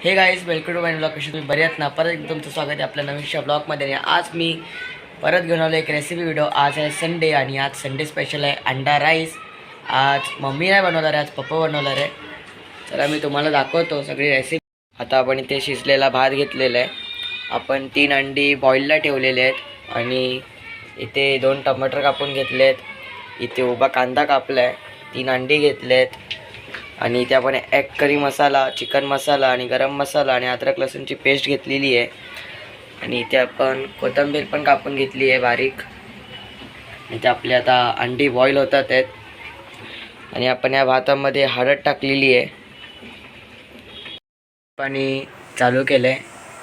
हे guys, welcome to my blog. कशी तुम्ही बरे आहेत ना? परत एकदा तुमचं स्वागत आहे आपल्या नवीनशा ब्लॉगमध्ये. आज मी परत घेऊन आलो एक रेसिपी व्हिडिओ. आज आहे संडे आणि आज संडे स्पेशल आहे अंडा राईस. आज मम्मी नाही बनवणार आहे, आज पप्पा बनवणार आहे. चला मी तुम्हाला दाखवतो सगळी रेसिपी. आता आपण इथे शिजलेला भात घेतलेला आहे. आपण 3 अंडी बॉईलला ठेवलेले आहेत आणि इथे 2 टमाटर कापून घेतले आहेत. इथे उभा कांदा कापला आहे. 3 अंडी घेतले आहेत आणि इथे आपण एग करी मसाला, चिकन मसाला आणि गरम मसाला आणि अद्रक लसूणची पेस्ट घेतलेली आहे. आणि इथे आपण कोथिंबीर पण कापून घेतली आहे बारीक. इथे आपले आता अंडी बॉईल होतात आहेत आणि आपण या भातामध्ये हळद टाकलेली आहे. पाणी चालू केलं आहे.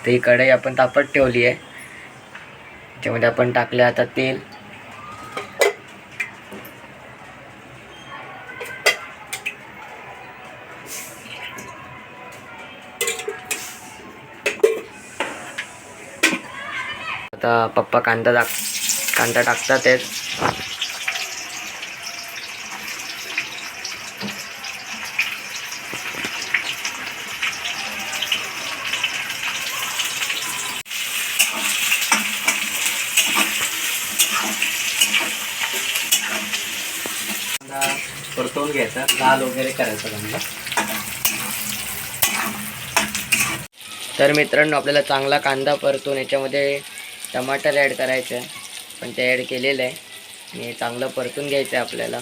तर ही कढई आपण तापत ठेवली आहे. त्याच्यामध्ये आपण टाकले आता तेल. आता पप्पा कांदा टाकतात आहेत. परतवून घ्यायचा, लाल वगैरे करायचा कांदा. तर मित्रांनो, आपल्याला चांगला कांदा परतून याच्यामध्ये टमाटर ॲड करायचं आहे. पण ते ॲड केलेलं आहे आणि चांगलं परतून घ्यायचं आहे आपल्याला.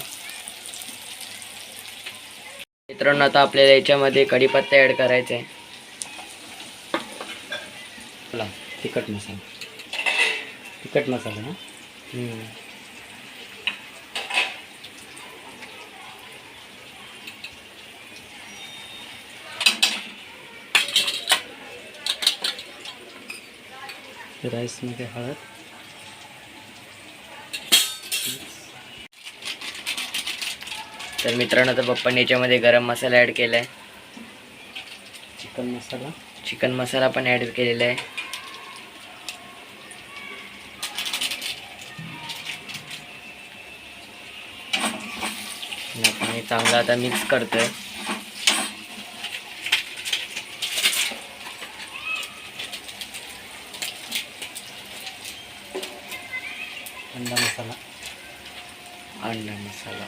मित्रांनो, आता आपल्याला याच्यामध्ये कढीपत्ता ॲड करायचा आहे. तिखट मसाला ना. राईसमध्ये हळद, तर मित्रांनो, आता पप्पांनी याच्यामध्ये गरम मसाला ॲड केला आहे. चिकन मसाला पण ॲड केलेला आहे. आपण हे चांगलं आता मिक्स करतोय. अंडा मसाला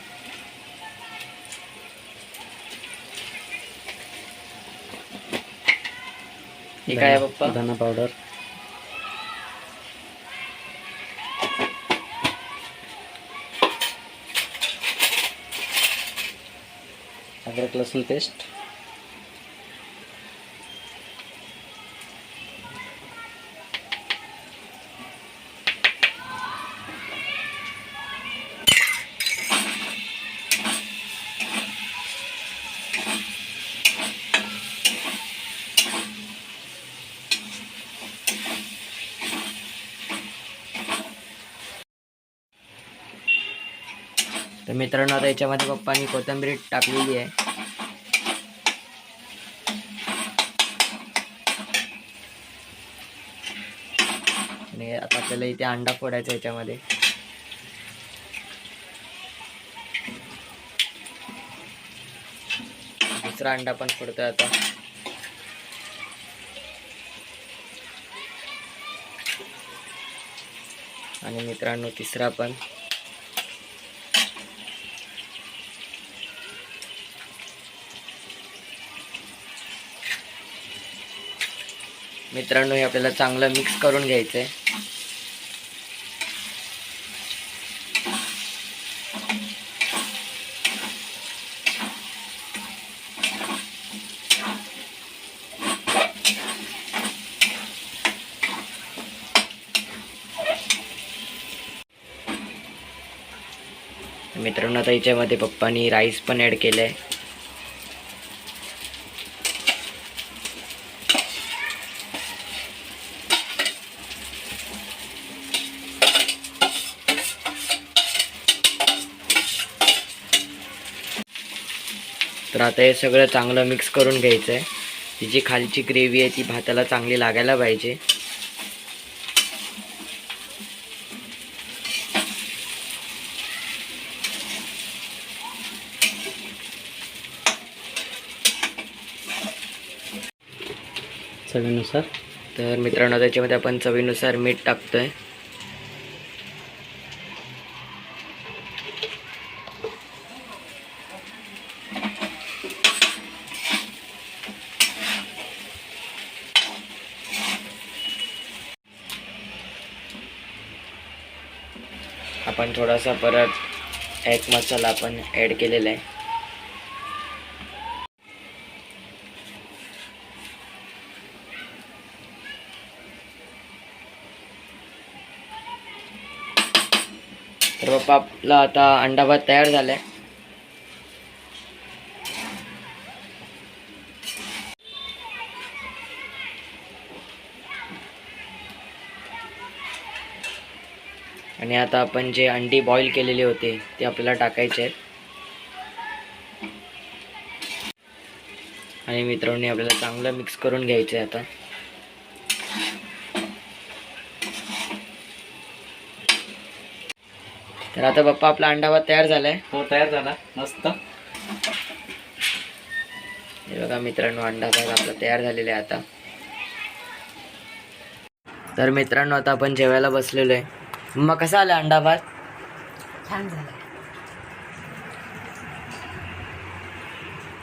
हे काय आहे पप्पा? धना पावडर, अद्रक लसूण पेस्ट, तर मित्रांनो, आता याच्यामध्ये पप्पांनी कोथिंबीर टाकलेली आहे. आणि आता आपल्याला इथे अंडा फोडायचा याच्यामध्ये. दुसरा अंडा पण फोडतोय आता. आणि मित्रांनो, तिसरा पण. मित्रांनो, हे आपल्याला चांगलं मिक्स करून घ्यायचं आहे. मित्रांनो, आता याच्यामध्ये पप्पांनी राईस पण ॲड केलं आहे. तर आता हे सगळं चांगलं मिक्स करून घ्यायचं आहे. ती जी खालची ग्रेव्ही आहे ती भाताला चांगली लागायला पाहिजे. चवीनुसार. तर मित्रांनो त्याच्यामध्ये आपण चवीनुसार मीठ टाकतोय. आपण थोडासा परत एक मसाला आपण ॲड केलेला आहे. तर पप्पा आपला आता अंडा भात तयार झालाय. आणि आता आपण जे अंडी बॉईल केलेले होते ते आपल्याला टाकायचे आहेत. आणि मित्रांनो आपल्याला चांगलं मिक्स करून घ्यायचं आहे आता. तर आता पप्पा आपला अंडा भात तयार झालाय. हो, तयार झाला मस्त. हे बघा मित्रांनो अंडा भात आपला तयार झालेला आहे आता. तर मित्रांनो आता आपण जेवायला बसलेलो आहे. मग कसा आला अंडा भात? छान झालं.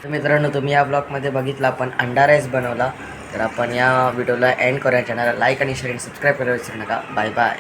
तर मित्रांनो तुम्ही या ब्लॉगमध्ये बघितला आपण अंडा राईस बनवला. तर आपण या व्हिडिओला एंड करूया. चॅनलला लाईक आणि शेअर आणि सबस्क्राईब करायला विसरू नका. Bye bye.